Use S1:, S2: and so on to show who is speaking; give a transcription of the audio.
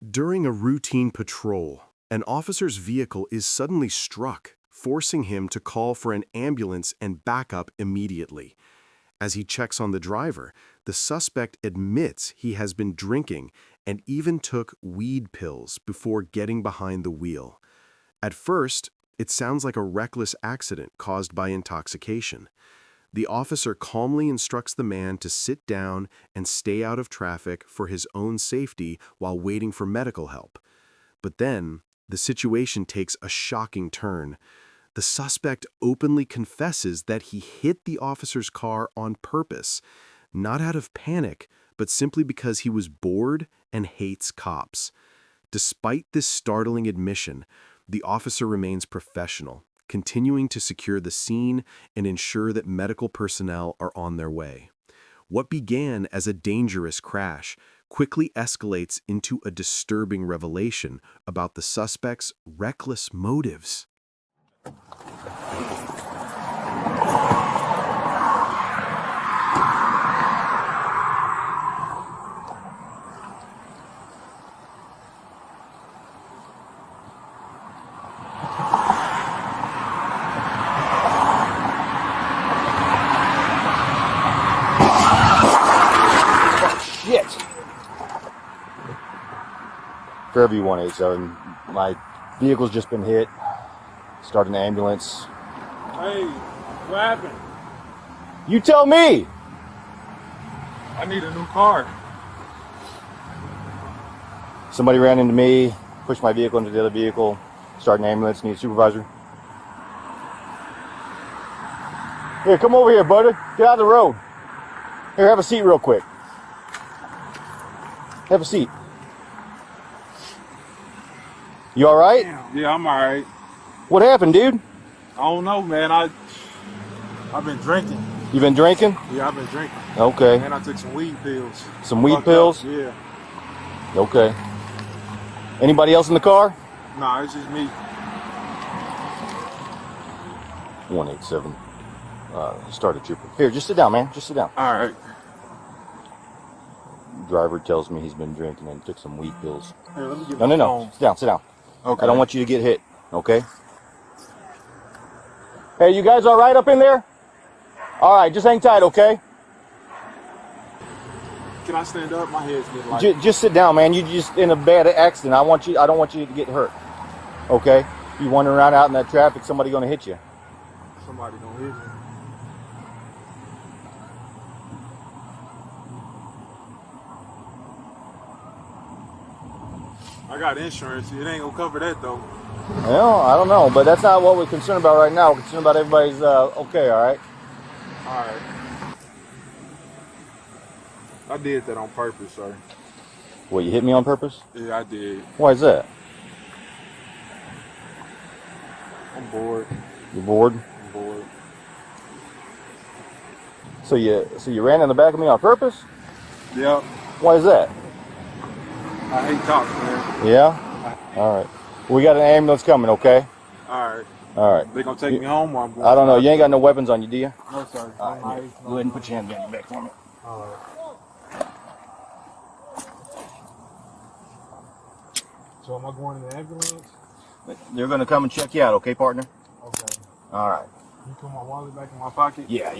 S1: During a routine patrol, an officer's vehicle is suddenly struck, forcing him to call for an ambulance and backup immediately. As he checks on the driver, the suspect admits he has been drinking and even took weed pills before getting behind the wheel. At first, it sounds like a reckless accident caused by intoxication. The officer calmly instructs the man to sit down and stay out of traffic for his own safety while waiting for medical help. But then, the situation takes a shocking turn. The suspect openly confesses that he hit the officer's car on purpose, not out of panic, but simply because he was bored and hates cops. Despite this startling admission, the officer remains professional, continuing to secure the scene and ensure that medical personnel are on their way. What began as a dangerous crash quickly escalates into a disturbing revelation about the suspect's reckless motives.
S2: Shit! Fairview 187. My vehicle's just been hit. Started an ambulance.
S3: Hey, what happened?
S2: You tell me!
S3: I need a new car.
S2: Somebody ran into me, pushed my vehicle into the other vehicle, started an ambulance, need a supervisor. Here, come over here, buddy. Get out of the road. Here, have a seat real quick. Have a seat. You alright?
S3: Yeah, I'm alright.
S2: What happened, dude?
S3: I don't know, man. I've been drinking.
S2: You been drinking?
S3: Yeah, I've been drinking.
S2: Okay.
S3: And I took some weed pills.
S2: Some weed
S3: Fucked
S2: pills?
S3: up, yeah.
S2: Okay. Anybody else in the car?
S3: Nah, it's just me.
S2: 187. Started trooper. Here, just sit down, man. Just sit down.
S3: Alright.
S2: Driver tells me he's been drinking and took some weed pills.
S3: Here, let me get
S2: No.
S3: my phone.
S2: Sit down, sit down.
S3: Okay.
S2: I don't want you to get hit, okay? Hey, you guys all right up in there? All right, just hang tight, okay?
S3: Can I stand up? My head's getting light.
S2: Just sit down, man. You just in a bad accident. I don't want you to get hurt, okay? You wandering around out in that traffic, somebody gonna hit you.
S3: Somebody gonna hit me. I got insurance. It ain't gonna cover that though.
S2: Well, I don't know, but that's not what we're concerned about right now. We're concerned about everybody's okay, all right?
S3: Alright. I did that on purpose, sir.
S2: What, you hit me on purpose?
S3: Yeah, I did.
S2: Why is that?
S3: I'm bored.
S2: You bored?
S3: I'm bored.
S2: So you ran in the back of me on purpose?
S3: Yep.
S2: Why is that?
S3: I hate cops, man.
S2: Yeah? All right. We got an ambulance coming, okay?
S3: Alright.
S2: All right.
S3: They gonna take me home or I'm going?
S2: I don't know. You ain't got no weapons on you, do you?
S3: No, sir.
S2: Go ahead and put your hand behind your back for me.
S3: Alright. So am I going in the ambulance?
S2: They're going to come and check you out, okay, partner?
S3: Okay.
S2: All right.
S3: You put my wallet back in my pocket?
S2: Yeah.